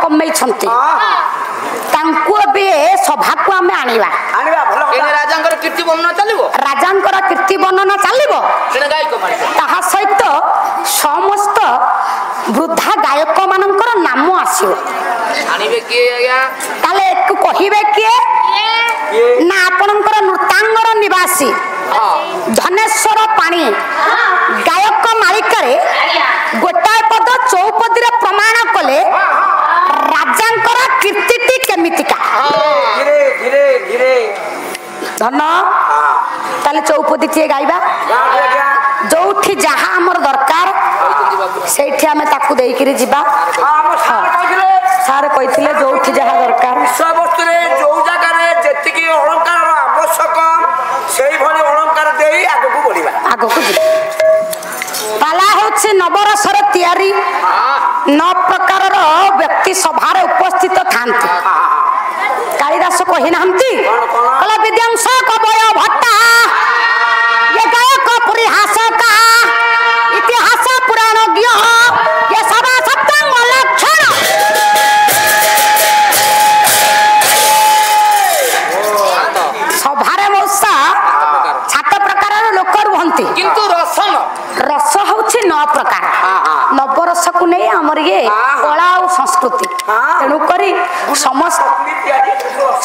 कमई सभा को आम आनिबा राजा कीर्ति वर्णना चलिबो राजा कीर्ति वर्णना चलिबो ताहा सहित समस्त वृद्धा गायक मानकर नाम आसियो आनिबे के आज्ञा ताले कहिबे के ना आपनकर नृतांगर निवासी धनेश्वर पानी गायक मालिकारे गोटाए पद चौपदी रे प्रमाण कले राजांकर कीर्तिटी केमितिका धीरे धीरे धीरे धन ताले चौपदी टे गाइबा जोठी जहा हमर दरकार सेठी हमें ताकू देई करी जिबा सारे कहिथिले जोठी जहा दरकार सब वस्तुरे जो जगह रे जेतिकी अलंकार आवश्यक सेही भली अलंकार देई आगु को बढ़िबा आगु को पाला होछि नवरसर तयारी 9 प्रकार रो व्यक्ति सभा रे उपस्थित थांती कालिदास कहि नाहंती कला विद्यांश कवय भट्टा ये गायक परिहास का इतिहास पुराण ज्ञ ये सभा सप्तम लक्षण सभारे मौसा 7 प्रकार लोक रुहंती किंतु रस होछि 9 प्रकार नवरस को नहीं हमर ये कला और संस्कृति तेणु करी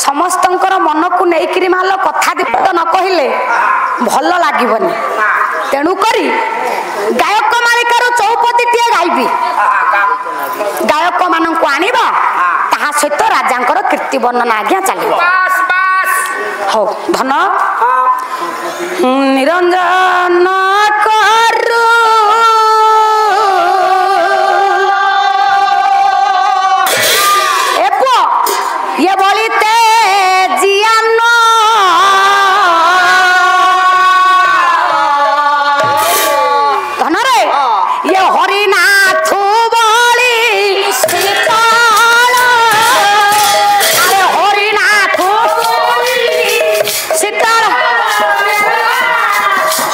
समस्तंकर मन को नहीं करी माल कथा दीपद न कहिले भल लागिबनी तेणु करी गायक मालिकार चौपदी टिए गाइबी गायक मान को आनिबा ताहा सहित राजांकर कीर्ति वर्णना आज्ञा चलिबो हो धन निरंजन करू ये बोलीते जियानो धन रे ये हरिनाथ बोली शीतल अरे हरिनाथ शीतल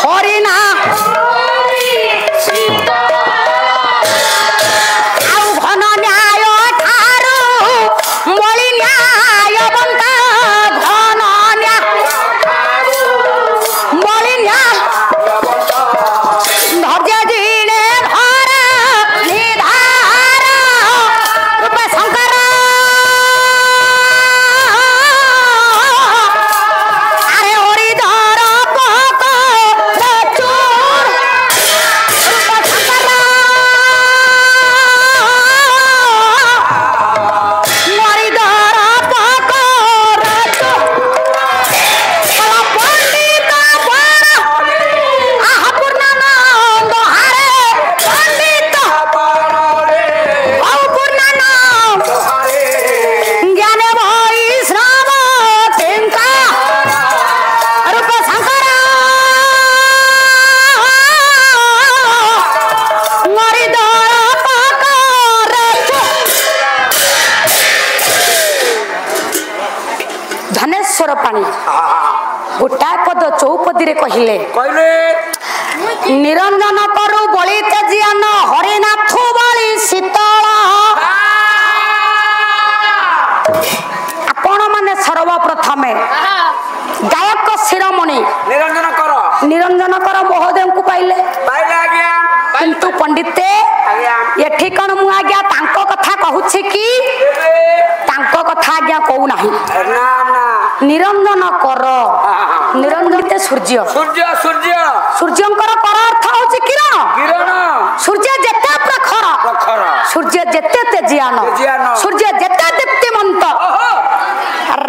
हरिनाथ गोटाए पद चौपदी रे कहिले निरंजन करू बलि तेजियान हरिनाथ बलि शीतल आपण माने सर्वप्रथमे गायक शिरोमणि निरंजन कर महोदय को पाइले किंतु पंडिते एठी कण मु आज्ञा तांको कथा कहूछि कि तांको कथा आज्ञा कहू नाही निरंजन कर निरंजन सूर्य सूर्य सूर्य सूर्यंकर कर अर्थ होछि किरण किरण सूर्य जेते प्रखर सूर्य जेते तेजियान सूर्य जेते दीप्तिमंत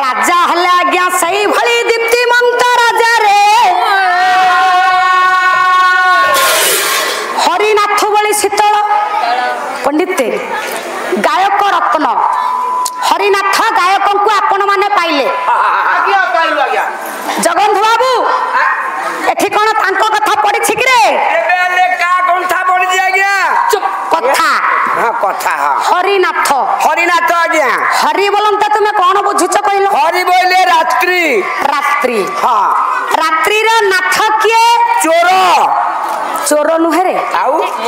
राजा हले आज्ञा सही भली दीप्तिमंत राजा रे हरिनाथ बलि शीतल पंडिते गायक रत्न हरिनाथ गायक को आपण माने पाइले जगन्नाथ बाबू एठी कोन तांको कथा पड़ी छी रे एबे का कोनथा पड़ी जी आज्ञा चुप कथा हां कथा हरिनाथ हरिनाथ आज्ञा हरि बोलंता तुमे कोन बुझुछ कहिलो हरि बोले रात्रि रात्रि हां रात्रि रे नाथ किए चोर चोर नुहे रे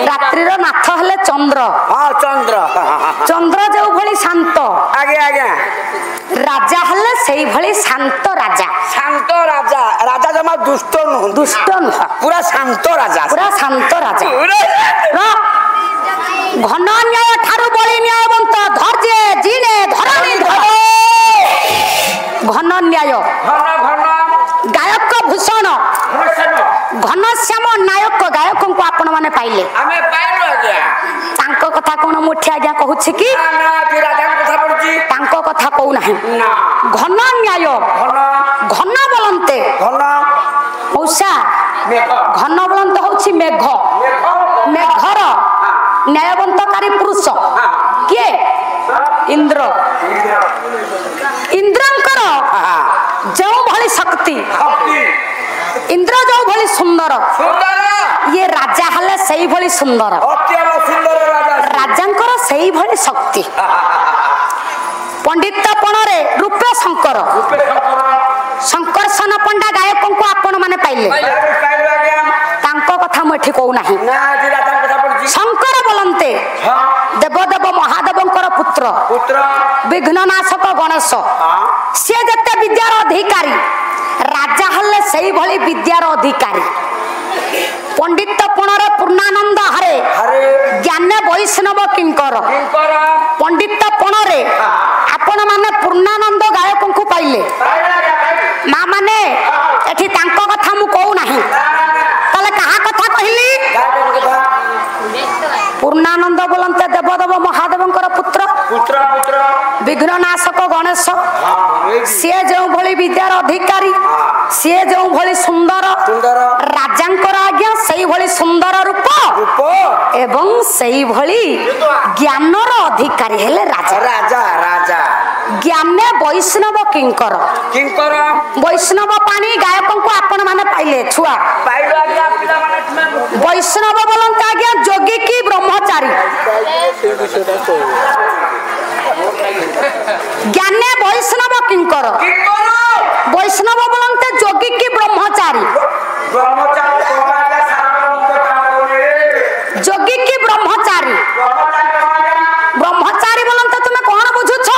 रात्रि नाथ हेले चंद्र हाँ चंद्र चंद्र जो भली शांत आज्ञा आज्ञा राजा हेले सेई भली शांत राजा राजा जमा दुष्ट नुह दुष्ट नुह पूरा शांत राजा घन न्याय ठारू बड़ी न्यायवंत धैर्य जीने धरणी धर घन न्याय गायक भूषण घनश्याम नायक गायक को आपण माने पाइले तांको कथा कोन मुठी आज्ञा कहूछि कि तांको कथा कहू नाही घन न्याय घन बोलंते मौसा घन बोलंते होछि मेघ मेघर न्यायवंतकारी पुरुष किए इंद्र इंद्रंकर जो भली शक्ति इंद्र जो भली सुंदर ये राजा हले सही भली सुंदर राजांकर सही भली शक्ति पंडित पणरे रूपे शंकर शंकरसन पंडा गायक को आपण माने पाइले तांको कथा म एठी कहू नाही शंकर बोलंते देवदेव महादेवंकर पुत्र विघ्ननाशक गणेश से जते विद्यार अधिकारी राजा हले सही भली विद्यार अधिकारी पंडित पणरे पूर्णानंद हरे ज्ञान वैष्णव किंकर पंडित पणरे आपण माने पूर्णानंद गायक को पाइले मां माने एठी तांको कथा मु कहू नाही तले कहा कथा कहिली पूर्णानंद बोलंते देवदेव महादेवंकर पुत्र विघ्ननाशक गणेश सी जो भली विद्यार अधिकारी सी जो भली सुंदर राजांकर आज्ञा सही भली सुंदर रूप एवं सही भली ज्ञानर अधिकारी हेले राजा ज्ञाने वैष्णव किंकर वैष्णव पानी गायक को आपण माने पाइले छुआ वैष्णव बोलंते आज्ञा जोगी की ब्रह्मचारी ज्ञाने वैष्णव किंकर वैष्णव बोलंते जोगी की ब्रह्मचारी जोगी की ब्रह्मचारी ब्रह्मचारी बोलंते तुमे कोन बुझुछ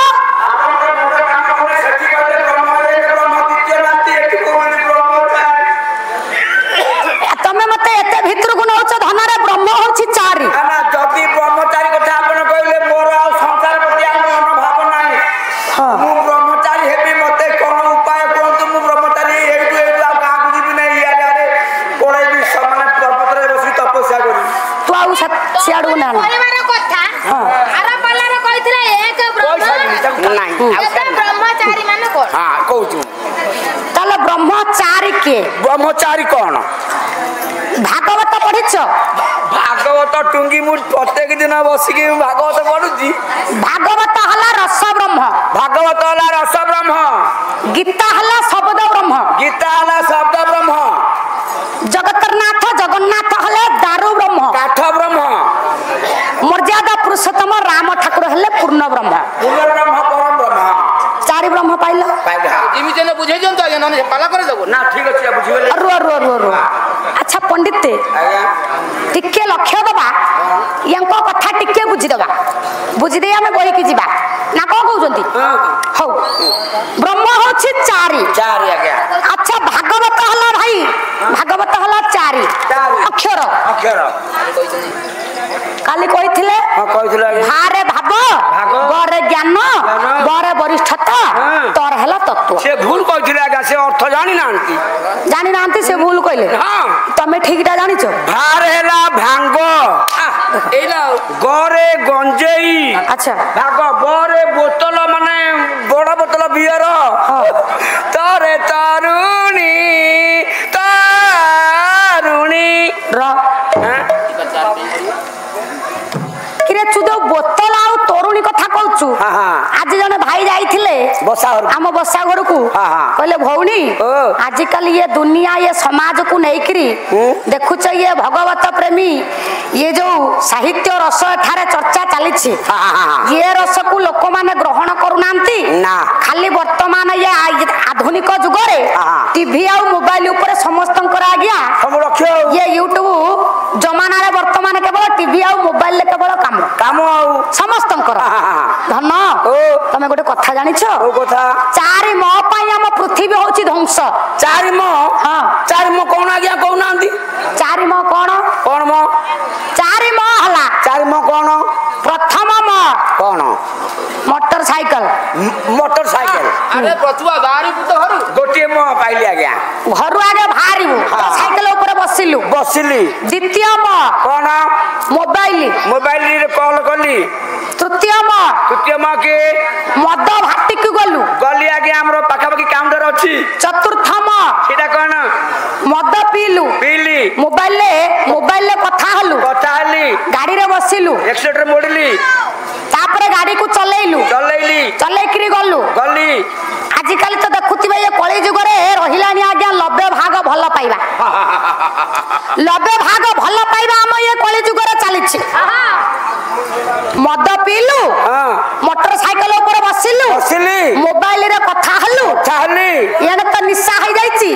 तमे मते एते भितर गुण होछ धनरे ब्रह्म होछि चारी ना जदी ब्रह्मचारी कथा आपण कहले मोर आ संसार प्रति आ मन भाव नाही मु ब्रह्मचारी हेबी मते कोन उपाय कोन मु ब्रह्मचारी एटू आ का बुझिबी नै या रे कोळे भी समान पर्वत रे बसी तपस्या करी तू आउ सियाडू ना परिवार कथा आरा पल्लारे कहिथिले एक ब्रह्म नाही ब्रह्मचारी माने कोन हां कहू ताले ब्रह्मचारी के ब्रह्मचारी कोन भागवत पढ़िछ भागवत टुंगी मु प्रत्येक दिन बसी के भागवत पढुची भागवत हला रस ब्रह्म भागवत हला रस ब्रह्म गीता हला शब्द ब्रह्म गीता हला शब्द ब्रह्म जगतनाथ जगन्नाथ हले दारु ब्रह्म काठ ब्रह्म मर्यादा पुरुषोत्तम राम ठाकुर हले पूर्ण ब्रह्म परम ब्रह्म चारि ब्रह्म पाइल जिमी जने बुझे जन तो आगे न पाला करे देबो ना ठीक अछि बुझिबे रो अच्छा पंडित टिके लक्ष्य दबा यांको कथा टिके बुझी दबा बुझी दे हमें बही की जीवा ना को कहउजंती हौ ब्रह्म होछि चारि आज्ञा अच्छा भागवत हला भाई भागवत हला चारि अक्षर काली कहिथिले भारे भाव गरे ज्ञान गरे वरिष्ठता तोर हला तत्व से भूल कहिथिले आज्ञा से अर्थ जानि नांती से भूल कइले हां तमे ठीकटा जानिछो भार हेला भांग एला गरे गंजेई अच्छा भाग बरे बोतल माने बड़ बोतल बियर तारे तारुणी र किरे चुदो बोतल आउ तोरुणी कथा कहउछु आज जने भाई जाइथिले आम बसा घर को कहले भौणी आजिकल ये दुनिया ये समाज को नेकरी देखुच ये भगवत प्रेमी ये जो साहित्य रस एठारे चर्चा चली ये रस को लोक माने ग्रहण करूनांती ना खाली वर्तमान ये आधुनिक जुग रे टीवी आ मोबाइल ऊपर समस्तंकर आज्ञा हम रखियो ये यूट्यूब जमाना रे वर्तमान केवल टीवी आ मोबाइल ले केवल काम काम आउ समस्तंकर धन तमे गोटे कथा जानिछो ओ कथा चारि म पई हम पृथ्वी होची ध्वंस चारि म हां चारि म कोन आज्ञा कहउनांती चारि म कोन म चारि म हला चारि म कोन प्रथम म कोन मोटरसाइकिल अरे पछुआ बाहरी पुत घरु गोटे म पाइली आज्ञा घरु आगे बाहरिबु साइकिल ऊपर बसिलु द्वितीय म कोन मोबाइल रे कॉल कली तृतीय म के मद भाटी को गली आगे हमरो पाखा पाखी काउंटर अछि चतुर्थ म सेटा कोन मद पीली मोबाइल ले कथा हली गाड़ी रे बसिलु एक्सीलेटर मोड़ली तापरे गाड़ी को चलेई करी गली आजिकल तो देखुथिबे ये कली जुग रे रहिलानी आज्ञा 90 भाग भल पाइबा 90 भाग भल पाइबा हम ये कली जुग रे चलिछि मद पीलु मोटरसाइकिल ऊपर बसिलु मोबाइल रे कथा हलु एने तो निशा हो जाईची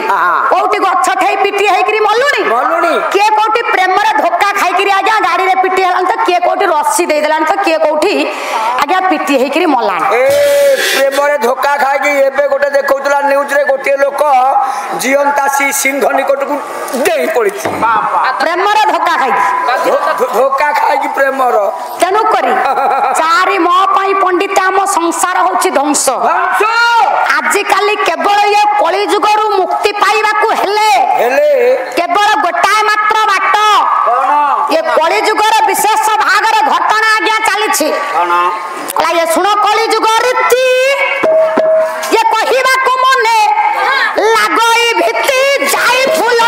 कोठी गछ ठई पिटी हेई करी मलुनी के कोठी प्रेम रे धोखा खाई करी आज्ञा गाड़ी रे पिटी हलन तो के कोठी रस्सी दे देलन तो के कोठी आज्ञा पिटी हेई करी मलान ए प्रेम रे धोखा खाई की एबे गोटे देखौतला न्यूज रे गोटे लोक जीवंतासी सिंह निकट को देई पड़ी प्रेम रे धोखा खाई की प्रेम रो तेनु करी चारि म पई पंडित हम संसार होची ध्वंस आजिकाली केवल ये कली जुगरु मुक्ति पाइबा को हेले केवल गोटाए मात्र बाट ये कली जुगर विशेष भाग रे घटना आज्ञा चली छी ये सुनो कली जुग रीति ये कहिबा को मने लागई भित्ति जाई फूल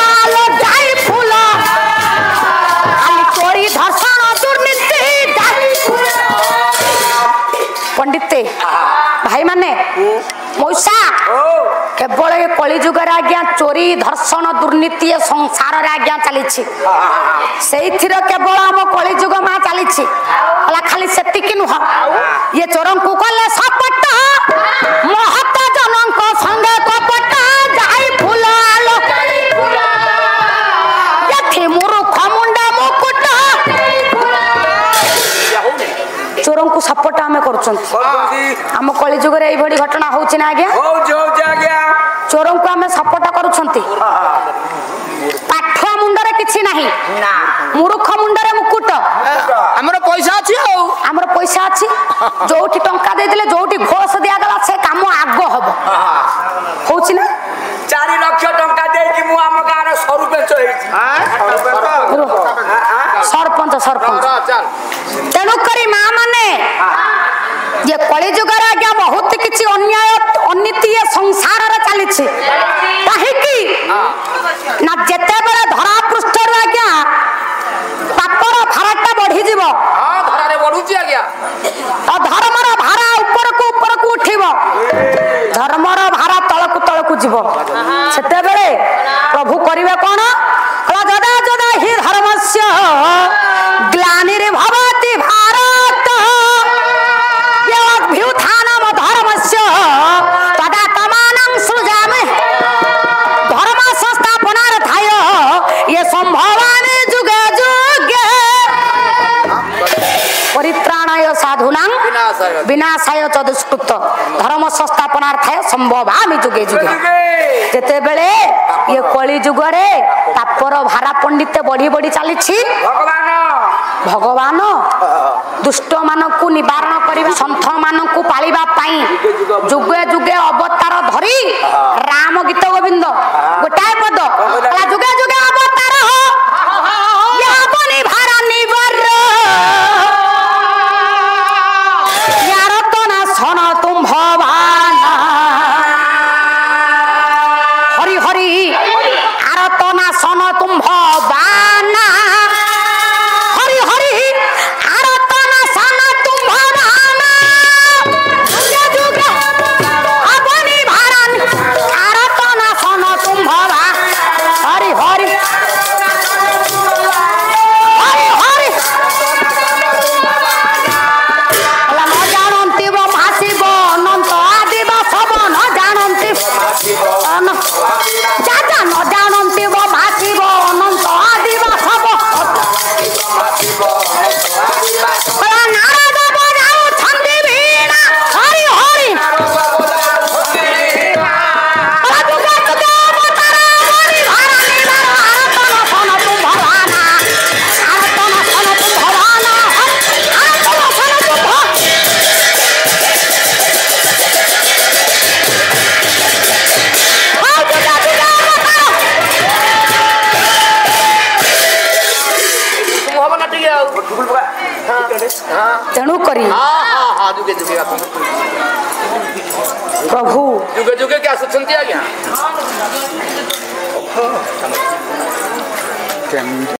खाली चोरी धर्षण दुर्नीति जाई पंडिते भाई माने मौसा केवल ये कली जुग रे आज्ञा चोरी धर्षण दुर्नीति संसार रे आज्ञा चली छी सेइथिर केवल हम कली जुग मा चली छी खाली सेतिकी नुह ये चोरन को कले सपट महत जनन को संगे कपट जाई फुलालो यथि मूर्ख मुंडा मुकुट चोरन को सपट आमे करछन हम कली जुग रे एई भडी घटना होछि ना आज्ञा चोरन को आमे सपट करूछंती पाठुआ मुंडरे किछि नाही ना मूर्ख मुंडरे मुकुट हमरो पैसा अछि हमर पैसा अछि जोठी टंका दे दिले जोठी घोष दिया गला से काम आगो हबो होछि ना 4 लाख टंका दे कि मु हम गार सरपंच होई सरपंच तेनु करी मां माने ये कली जुग रे आज्ञा बहुत किछि अन्याय अनीति संसार रे चली छी काहे की ना जेते बेले धरा पृष्ठ रे आज्ञा पापर भारटा बढ़ी जीवो हां धरा रे बढ़ुची आज्ञा धर्मर भारा ऊपर को उठिबो धर्मर भारा तळ को जीवो सेते बेले प्रभु करिवे कोन कला जदा जदा ही धर्मस्य ग्लानिर भवति भारत व्युत्थानम धर्मस्य तदा तमानं सृजामि धर्म संस्थापनार्थाय ये संभवानि जुगे जुगे परित्राणाय साधूनां विनाशाय च दुष्कृत धर्म संस्थापनार्थाय संभवामि जुगे जुगे जेते बेले ये कली जुग रे तापर भारा पंडित बढ़ी बढ़ी चली छी भगवान दुष्ट मानकु निवारण करिबा संथ मानकु पालिबा पाई जुगे जुगे अवतार धरी राम गीत गोविंद गोटाए पद जुगे जुगे अवतार याबनी भारा निवर यार तो ना सन तुम भवान हरि हरि आर तो ना सन तुम भवान हरि हरि हरि तेणु करी जुगे जुगे प्रभु जुगे जुगे क्या सुनती आज्ञा